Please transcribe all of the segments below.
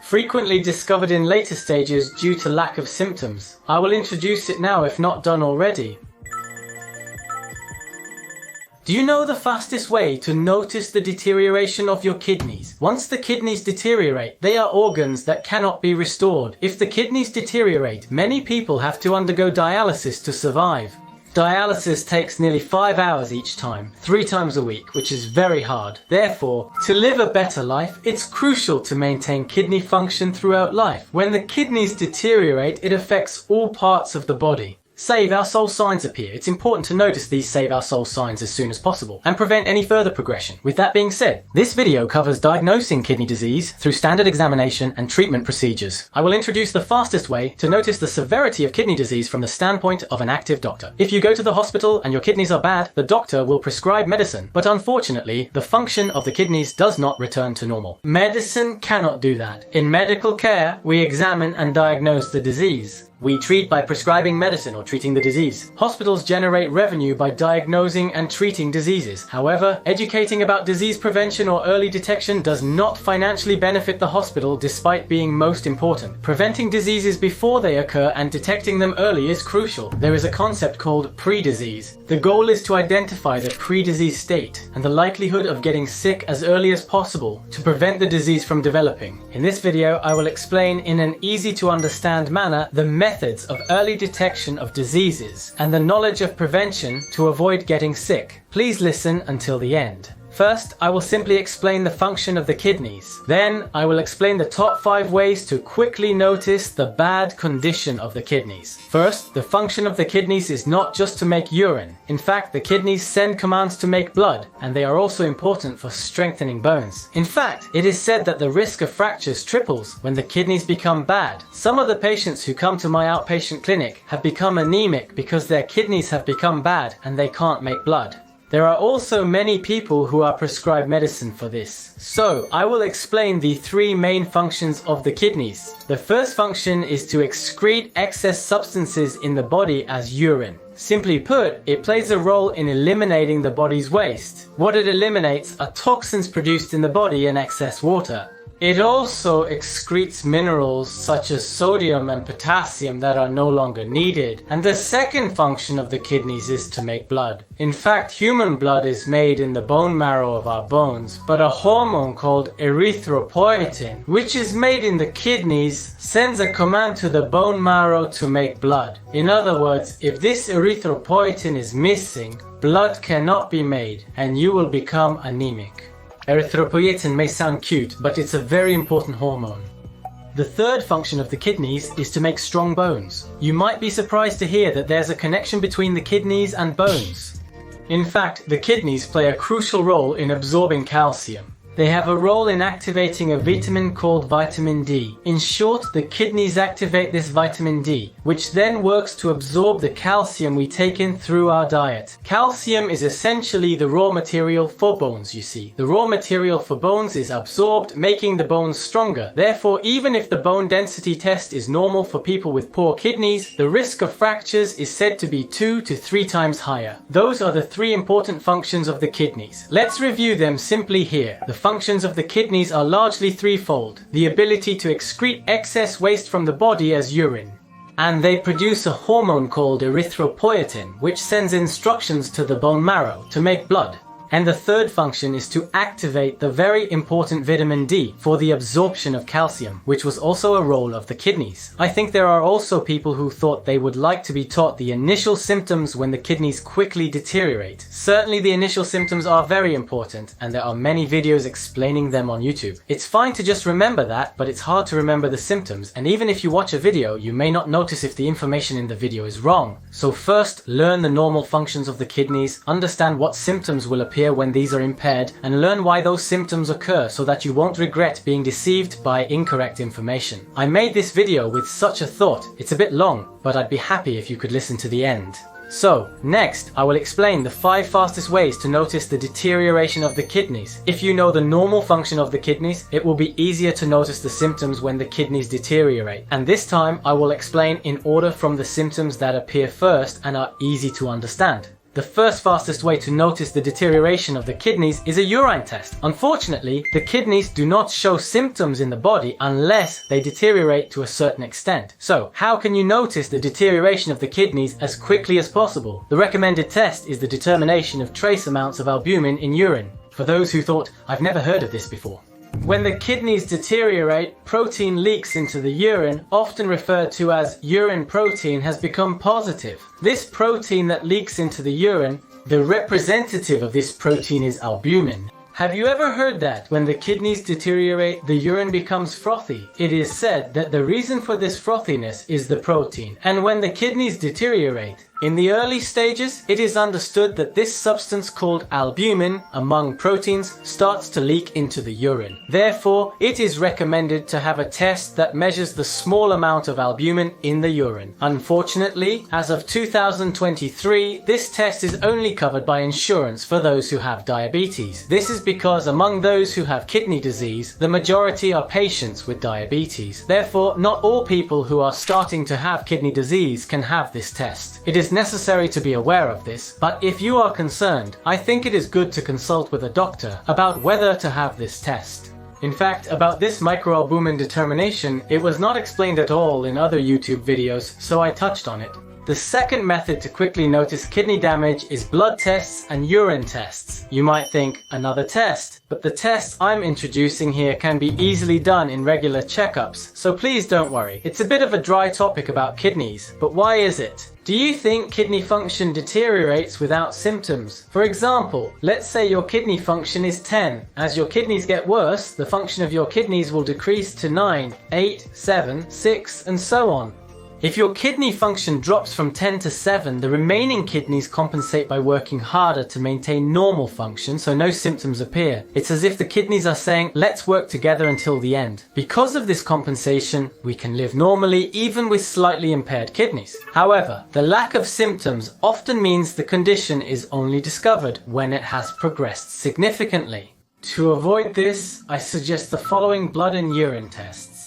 frequently discovered in later stages due to lack of symptoms. I will introduce it now if not done already. Do you know the fastest way to notice the deterioration of your kidneys? Once the kidneys deteriorate, they are organs that cannot be restored. If the kidneys deteriorate, many people have to undergo dialysis to survive. Dialysis takes nearly 5 hours each time, 3 times a week, which is very hard. Therefore, to live a better life, it's crucial to maintain kidney function throughout life. When the kidneys deteriorate, it affects all parts of the body. Save our soul signs appear. It's important to notice these save our soul signs as soon as possible and prevent any further progression. With that being said, this video covers diagnosing kidney disease through standard examination and treatment procedures. I will introduce the fastest way to notice the severity of kidney disease from the standpoint of an active doctor. If you go to the hospital and your kidneys are bad, the doctor will prescribe medicine, but unfortunately, the function of the kidneys does not return to normal. Medicine cannot do that. In medical care, we examine and diagnose the disease. We treat by prescribing medicine or treating the disease. Hospitals generate revenue by diagnosing and treating diseases. However, educating about disease prevention or early detection does not financially benefit the hospital despite being most important. Preventing diseases before they occur and detecting them early is crucial. There is a concept called pre-disease. The goal is to identify the pre-disease state and the likelihood of getting sick as early as possible to prevent the disease from developing. In this video, I will explain in an easy to understand manner the methods of early detection of diseases and the knowledge of prevention to avoid getting sick. Please listen until the end. First, I will simply explain the function of the kidneys. Then, I will explain the top 5 ways to quickly notice the bad condition of the kidneys. First, the function of the kidneys is not just to make urine. In fact, the kidneys send commands to make blood, and they are also important for strengthening bones. In fact, it is said that the risk of fractures triples when the kidneys become bad. Some of the patients who come to my outpatient clinic have become anemic because their kidneys have become bad and they can't make blood. There are also many people who are prescribed medicine for this. So, I will explain the 3 main functions of the kidneys. The first function is to excrete excess substances in the body as urine. Simply put, it plays a role in eliminating the body's waste. What it eliminates are toxins produced in the body and excess water. It also excretes minerals such as sodium and potassium that are no longer needed. And the second function of the kidneys is to make blood. In fact, human blood is made in the bone marrow of our bones, but a hormone called erythropoietin, which is made in the kidneys, sends a command to the bone marrow to make blood. In other words, if this erythropoietin is missing, blood cannot be made and you will become anemic. Erythropoietin may sound cute, but it's a very important hormone. The third function of the kidneys is to make strong bones. You might be surprised to hear that there's a connection between the kidneys and bones. In fact, the kidneys play a crucial role in absorbing calcium. They have a role in activating a vitamin called vitamin D. In short, the kidneys activate this vitamin D, which then works to absorb the calcium we take in through our diet. Calcium is essentially the raw material for bones, you see. The raw material for bones is absorbed, making the bones stronger. Therefore, even if the bone density test is normal for people with poor kidneys, the risk of fractures is said to be 2 to 3 times higher. Those are the 3 important functions of the kidneys. Let's review them simply here. The functions of the kidneys are largely threefold. The ability to excrete excess waste from the body as urine. And they produce a hormone called erythropoietin, which sends instructions to the bone marrow to make blood. And the third function is to activate the very important vitamin D for the absorption of calcium, which was also a role of the kidneys. I think there are also people who thought they would like to be taught the initial symptoms when the kidneys quickly deteriorate. Certainly the initial symptoms are very important, and there are many videos explaining them on YouTube. It's fine to just remember that, but it's hard to remember the symptoms, and even if you watch a video, you may not notice if the information in the video is wrong. So first, learn the normal functions of the kidneys, understand what symptoms will appear when these are impaired, and learn why those symptoms occur so that you won't regret being deceived by incorrect information. I made this video with such a thought. It's a bit long, but I'd be happy if you could listen to the end. So, next, I will explain the 5 fastest ways to notice the deterioration of the kidneys. If you know the normal function of the kidneys, it will be easier to notice the symptoms when the kidneys deteriorate. And this time, I will explain in order from the symptoms that appear first and are easy to understand. The first fastest way to notice the deterioration of the kidneys is a urine test. Unfortunately, the kidneys do not show symptoms in the body unless they deteriorate to a certain extent. So, how can you notice the deterioration of the kidneys as quickly as possible? The recommended test is the determination of trace amounts of albumin in urine. For those who thought, I've never heard of this before. When the kidneys deteriorate, protein leaks into the urine, often referred to as urine protein, has become positive. This protein that leaks into the urine, the representative of this protein is albumin. Have you ever heard that when the kidneys deteriorate, the urine becomes frothy? It is said that the reason for this frothiness is the protein. And when the kidneys deteriorate, in the early stages, it is understood that this substance called albumin, among proteins, starts to leak into the urine. Therefore, it is recommended to have a test that measures the small amount of albumin in the urine. Unfortunately, as of 2023, this test is only covered by insurance for those who have diabetes. This is because among those who have kidney disease, the majority are patients with diabetes. Therefore, not all people who are starting to have kidney disease can have this test. It is necessary to be aware of this, but if you are concerned, I think it is good to consult with a doctor about whether to have this test. In fact, about this microalbumin determination, it was not explained at all in other YouTube videos, so I touched on it. The second method to quickly notice kidney damage is blood tests and urine tests. You might think, another test, but the tests I'm introducing here can be easily done in regular checkups, so please don't worry. It's a bit of a dry topic about kidneys, but why is it? Do you think kidney function deteriorates without symptoms? For example, let's say your kidney function is 10. As your kidneys get worse, the function of your kidneys will decrease to 9, 8, 7, 6, and so on. If your kidney function drops from 10 to 7, the remaining kidneys compensate by working harder to maintain normal function, so no symptoms appear. It's as if the kidneys are saying, let's work together until the end. Because of this compensation, we can live normally even with slightly impaired kidneys. However, the lack of symptoms often means the condition is only discovered when it has progressed significantly. To avoid this, I suggest the following blood and urine tests.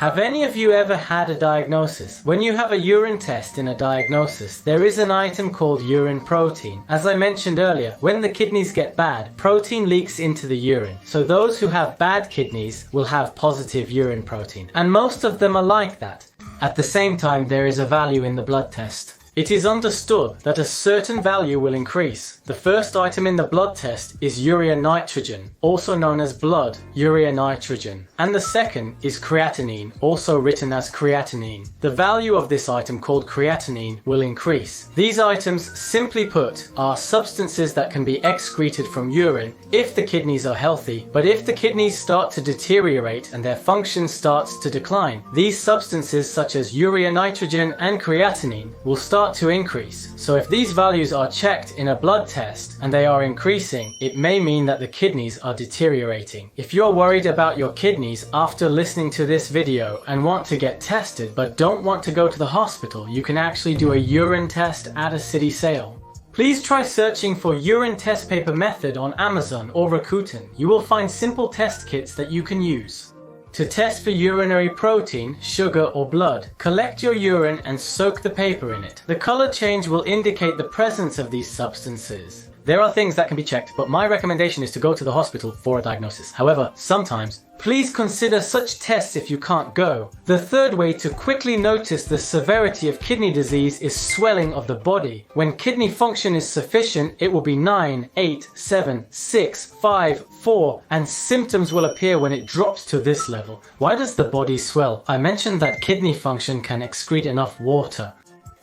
Have any of you ever had a diagnosis? When you have a urine test in a diagnosis, there is an item called urine protein. As I mentioned earlier, when the kidneys get bad, protein leaks into the urine. So those who have bad kidneys will have positive urine protein. And most of them are like that. At the same time, there is a value in the blood test. It is understood that a certain value will increase. The first item in the blood test is urea nitrogen, also known as blood urea nitrogen. And the second is creatinine, also written as creatinine. The value of this item called creatinine will increase. These items, simply put, are substances that can be excreted from urine if the kidneys are healthy, but if the kidneys start to deteriorate and their function starts to decline, these substances such as urea nitrogen and creatinine will start to increase. So if these values are checked in a blood test and they are increasing, it may mean that the kidneys are deteriorating. If you're worried about your kidneys after listening to this video and want to get tested but don't want to go to the hospital, you can actually do a urine test at a city sale. Please try searching for urine test paper method on Amazon or Rakuten. You will find simple test kits that you can use. To test for urinary protein, sugar or blood, collect your urine and soak the paper in it. The color change will indicate the presence of these substances. There are things that can be checked, but my recommendation is to go to the hospital for a diagnosis. However, sometimes, please consider such tests if you can't go. The third way to quickly notice the severity of kidney disease is swelling of the body. When kidney function is sufficient, it will be 9, 8, 7, 6, 5, 4, and symptoms will appear when it drops to this level. Why does the body swell? I mentioned that kidney function can excrete enough water.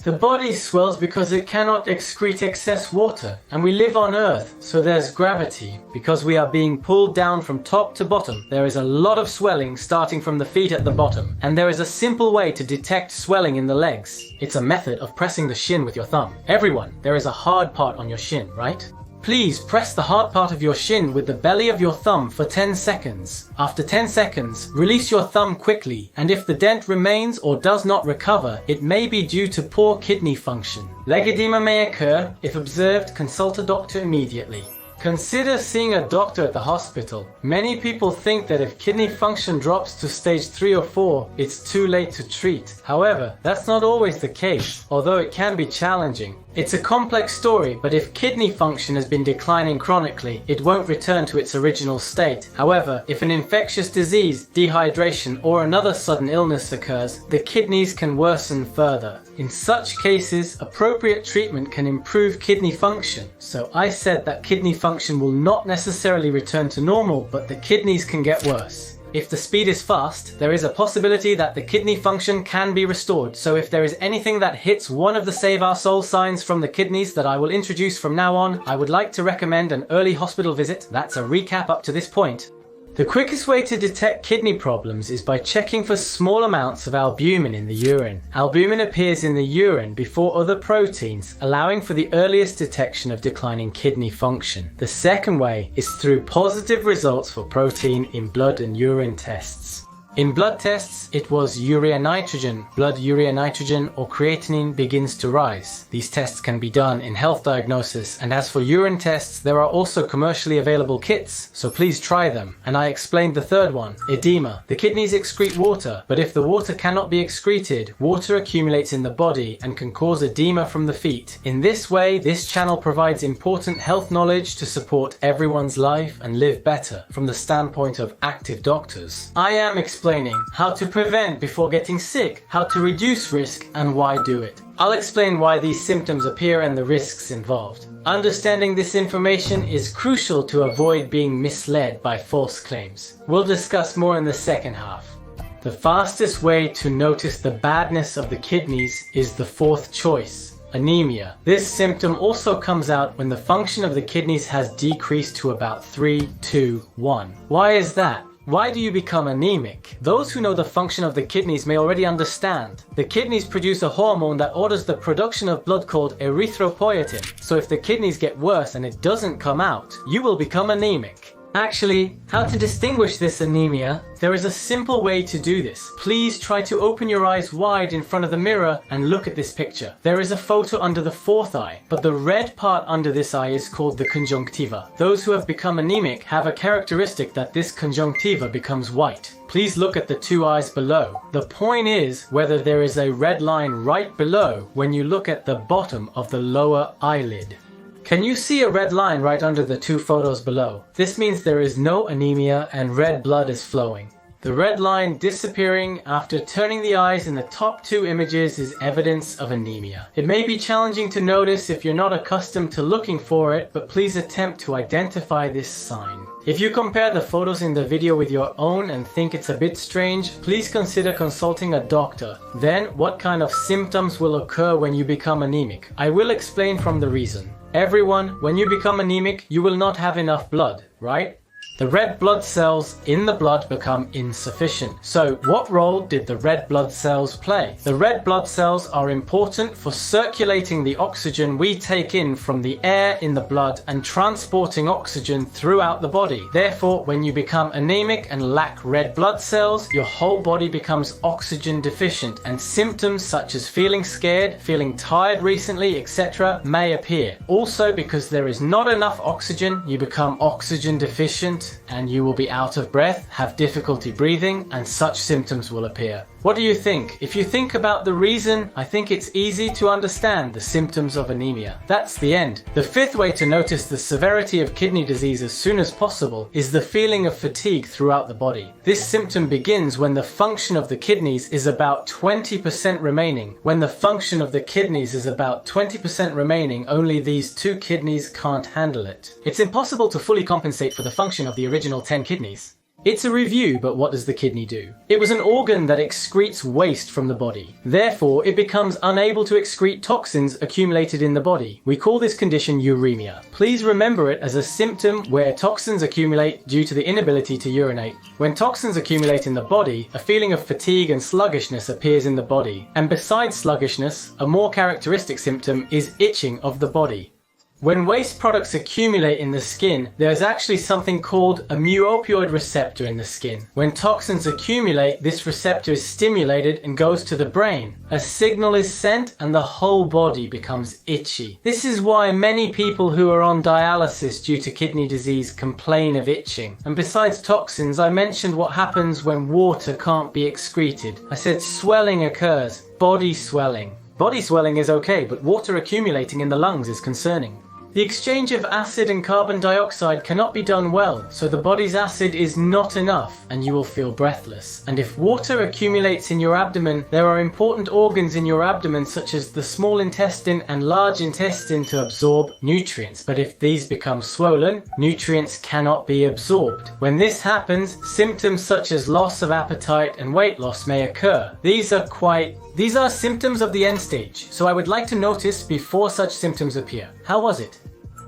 The body swells because it cannot excrete excess water, and we live on Earth, so there's gravity. Because we are being pulled down from top to bottom, there is a lot of swelling starting from the feet at the bottom, and there is a simple way to detect swelling in the legs. It's a method of pressing the shin with your thumb. Everyone, there is a hard part on your shin, right? Please press the hard part of your shin with the belly of your thumb for 10 seconds. After 10 seconds, release your thumb quickly, and if the dent remains or does not recover, it may be due to poor kidney function. Leg edema may occur. If observed, consult a doctor immediately. Consider seeing a doctor at the hospital. Many people think that if kidney function drops to stage 3 or 4, it's too late to treat. However, that's not always the case, although it can be challenging. It's a complex story, but if kidney function has been declining chronically, it won't return to its original state. However, if an infectious disease, dehydration, or another sudden illness occurs, the kidneys can worsen further. In such cases, appropriate treatment can improve kidney function. So I said that kidney function will not necessarily return to normal, but the kidneys can get worse. If the speed is fast, there is a possibility that the kidney function can be restored. So if there is anything that hits one of the Save Our Soul signs from the kidneys that I will introduce from now on, I would like to recommend an early hospital visit. That's a recap up to this point. The quickest way to detect kidney problems is by checking for small amounts of albumin in the urine. Albumin appears in the urine before other proteins, allowing for the earliest detection of declining kidney function. The second way is through positive results for protein in blood and urine tests. In blood tests, it was urea nitrogen. Blood urea nitrogen or creatinine begins to rise. These tests can be done in health diagnosis, and as for urine tests, there are also commercially available kits, so please try them. And I explained the third one, edema. The kidneys excrete water, but if the water cannot be excreted, water accumulates in the body and can cause edema from the feet. In this way, this channel provides important health knowledge to support everyone's life and live better from the standpoint of active doctors. I am explaining how to prevent before getting sick, how to reduce risk, and why do it. I'll explain why these symptoms appear and the risks involved. Understanding this information is crucial to avoid being misled by false claims. We'll discuss more in the second half. The fastest way to notice the badness of the kidneys is the fourth choice, anemia. This symptom also comes out when the function of the kidneys has decreased to about 3, 2, 1. Why is that? Why do you become anemic? Those who know the function of the kidneys may already understand. The kidneys produce a hormone that orders the production of blood called erythropoietin. So if the kidneys get worse and it doesn't come out, you will become anemic. Actually, how to distinguish this anemia? There is a simple way to do this. Please try to open your eyes wide in front of the mirror and look at this picture. There is a photo under the fourth eye, but the red part under this eye is called the conjunctiva. Those who have become anemic have a characteristic that this conjunctiva becomes white. Please look at the two eyes below. The point is whether there is a red line right below when you look at the bottom of the lower eyelid. Can you see a red line right under the two photos below? This means there is no anemia and red blood is flowing. The red line disappearing after turning the eyes in the top two images is evidence of anemia. It may be challenging to notice if you're not accustomed to looking for it, but please attempt to identify this sign. If you compare the photos in the video with your own and think it's a bit strange, please consider consulting a doctor. Then, what kind of symptoms will occur when you become anemic? I will explain from the reason. Everyone, when you become anemic, you will not have enough blood, right? The red blood cells in the blood become insufficient. So what role did the red blood cells play? The red blood cells are important for circulating the oxygen we take in from the air in the blood and transporting oxygen throughout the body. Therefore, when you become anemic and lack red blood cells, your whole body becomes oxygen deficient, and symptoms such as feeling scared, feeling tired recently, etc. may appear. Also, because there is not enough oxygen, you become oxygen deficient and you will be out of breath, have difficulty breathing, and such symptoms will appear. What do you think? If you think about the reason, I think it's easy to understand the symptoms of anemia. That's the end. The fifth way to notice the severity of kidney disease as soon as possible is the feeling of fatigue throughout the body. This symptom begins when the function of the kidneys is about 20% remaining. When the function of the kidneys is about 20% remaining, only these two kidneys can't handle it. It's impossible to fully compensate for the function of the original 10 kidneys. It's a review, but what does the kidney do? It was an organ that excretes waste from the body. Therefore, it becomes unable to excrete toxins accumulated in the body. We call this condition uremia. Please remember it as a symptom where toxins accumulate due to the inability to urinate. When toxins accumulate in the body, a feeling of fatigue and sluggishness appears in the body. And besides sluggishness, a more characteristic symptom is itching of the body. When waste products accumulate in the skin, there's actually something called a mu-opioid receptor in the skin. When toxins accumulate, this receptor is stimulated and goes to the brain. A signal is sent and the whole body becomes itchy. This is why many people who are on dialysis due to kidney disease complain of itching. And besides toxins, I mentioned what happens when water can't be excreted. I said swelling occurs, body swelling. Body swelling is okay, but water accumulating in the lungs is concerning. The exchange of acid and carbon dioxide cannot be done well, so the body's acid is not enough and you will feel breathless. And if water accumulates in your abdomen, there are important organs in your abdomen such as the small intestine and large intestine to absorb nutrients. But if these become swollen, nutrients cannot be absorbed. When this happens, symptoms such as loss of appetite and weight loss may occur. These are symptoms of the end stage, so I would like to notice before such symptoms appear. How was it?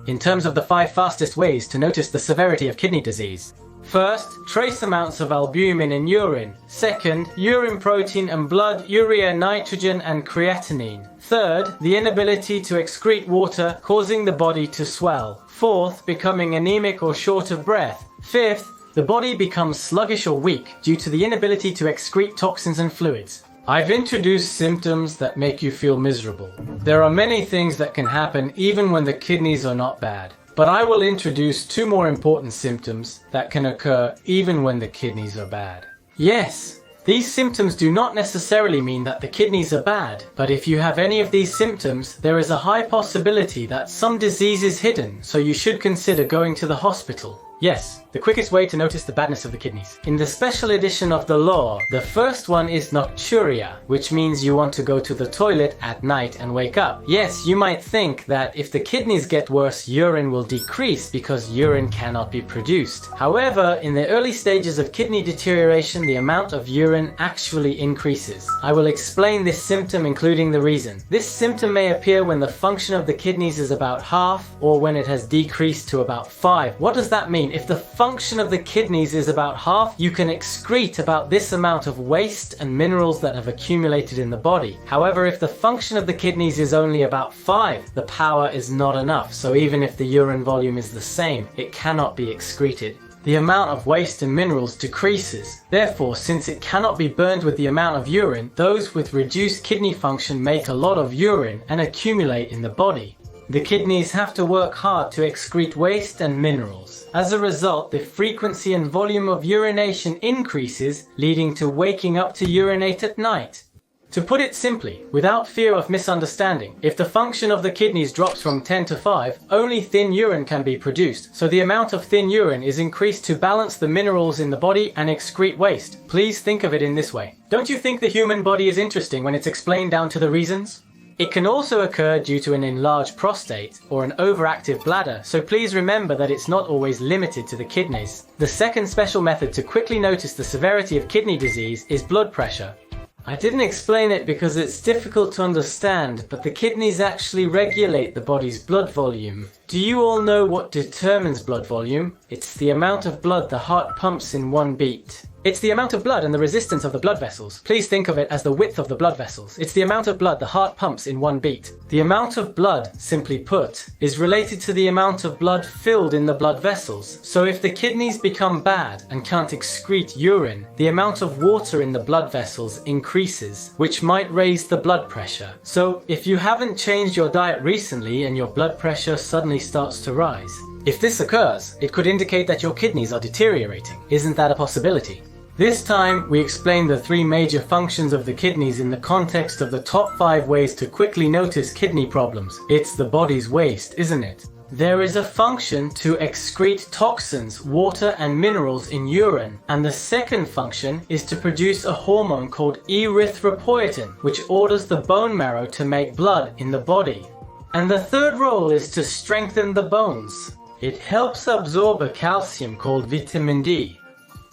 In terms of the 5 fastest ways to notice the severity of kidney disease. First, trace amounts of albumin in urine. Second, urine protein and blood, urea, nitrogen and creatinine. Third, the inability to excrete water, causing the body to swell. Fourth, becoming anemic or short of breath. Fifth, the body becomes sluggish or weak due to the inability to excrete toxins and fluids. I've introduced symptoms that make you feel miserable. There are many things that can happen even when the kidneys are not bad. But I will introduce 2 more important symptoms that can occur even when the kidneys are bad. Yes, these symptoms do not necessarily mean that the kidneys are bad, but if you have any of these symptoms, there is a high possibility that some disease is hidden, so you should consider going to the hospital. Yes, the quickest way to notice the badness of the kidneys. In the special edition of the law, the first one is nocturia, which means you want to go to the toilet at night and wake up. Yes, you might think that if the kidneys get worse, urine will decrease because urine cannot be produced. However, in the early stages of kidney deterioration, the amount of urine actually increases. I will explain this symptom including the reason. This symptom may appear when the function of the kidneys is about half or when it has decreased to about 5. What does that mean? If the function of the kidneys is about half, you can excrete about this amount of waste and minerals that have accumulated in the body. However, if the function of the kidneys is only about 5, the power is not enough. So even if the urine volume is the same, it cannot be excreted. The amount of waste and minerals decreases. Therefore, since it cannot be burned with the amount of urine, those with reduced kidney function make a lot of urine and accumulate in the body. The kidneys have to work hard to excrete waste and minerals. As a result, the frequency and volume of urination increases, leading to waking up to urinate at night. To put it simply, without fear of misunderstanding, if the function of the kidneys drops from 10 to 5, only thin urine can be produced, so the amount of thin urine is increased to balance the minerals in the body and excrete waste. Please think of it in this way. Don't you think the human body is interesting when it's explained down to the reasons? It can also occur due to an enlarged prostate or an overactive bladder, so please remember that it's not always limited to the kidneys. The second special method to quickly notice the severity of kidney disease is blood pressure. I didn't explain it because it's difficult to understand, but the kidneys actually regulate the body's blood volume. Do you all know what determines blood volume? It's the amount of blood the heart pumps in one beat. It's the amount of blood and the resistance of the blood vessels. Please think of it as the width of the blood vessels. It's the amount of blood the heart pumps in one beat. The amount of blood, simply put, is related to the amount of blood filled in the blood vessels. So if the kidneys become bad and can't excrete urine, the amount of water in the blood vessels increases, which might raise the blood pressure. So if you haven't changed your diet recently and your blood pressure suddenly starts to rise, if this occurs, it could indicate that your kidneys are deteriorating. Isn't that a possibility? This time, we explain the 3 major functions of the kidneys in the context of the top 5 ways to quickly notice kidney problems. It's the body's waste, isn't it? There is a function to excrete toxins, water and minerals in urine, and the second function is to produce a hormone called erythropoietin, which orders the bone marrow to make blood in the body. And the third role is to strengthen the bones. It helps absorb a calcium called vitamin D.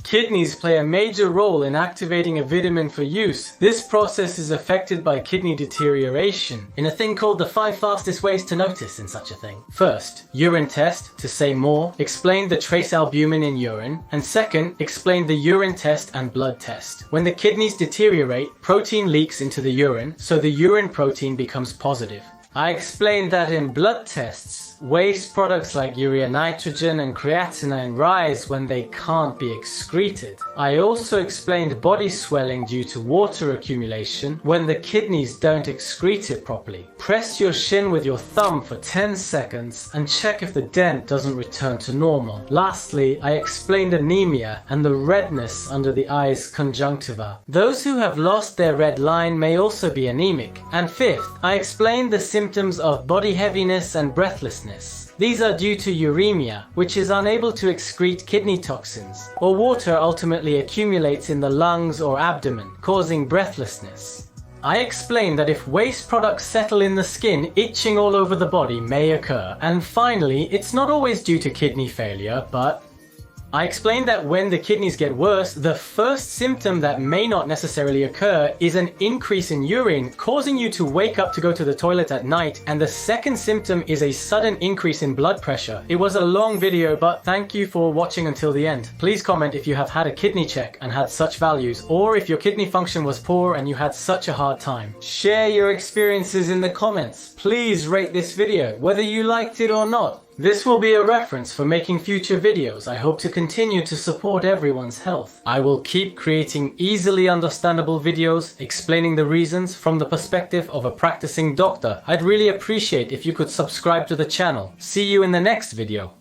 Kidneys play a major role in activating a vitamin for use. This process is affected by kidney deterioration in a thing called the 5 fastest ways to notice in such a thing. First, urine test, to say more, explain the trace albumin in urine, and second, explain the urine test and blood test. When the kidneys deteriorate, protein leaks into the urine, so the urine protein becomes positive. I explained that in blood tests, Waste products like urea nitrogen and creatinine rise when they can't be excreted. I also explained body swelling due to water accumulation when the kidneys don't excrete it properly. Press your shin with your thumb for 10 seconds and check if the dent doesn't return to normal. Lastly, I explained anemia and the redness under the eye's conjunctiva. Those who have lost their red line may also be anemic. And fifth, I explained the symptoms of body heaviness and breathlessness. These are due to uremia, which is unable to excrete kidney toxins, or water ultimately accumulates in the lungs or abdomen, causing breathlessness. I explained that if waste products settle in the skin, itching all over the body may occur. And finally, it's not always due to kidney failure, but I explained that when the kidneys get worse, the first symptom that may not necessarily occur is an increase in urine, causing you to wake up to go to the toilet at night, and the second symptom is a sudden increase in blood pressure. It was a long video, but thank you for watching until the end. Please comment if you have had a kidney check and had such values, or if your kidney function was poor and you had such a hard time. Share your experiences in the comments. Please rate this video, whether you liked it or not. This will be a reference for making future videos. I hope to continue to support everyone's health. I will keep creating easily understandable videos explaining the reasons from the perspective of a practicing doctor. I'd really appreciate if you could subscribe to the channel. See you in the next video.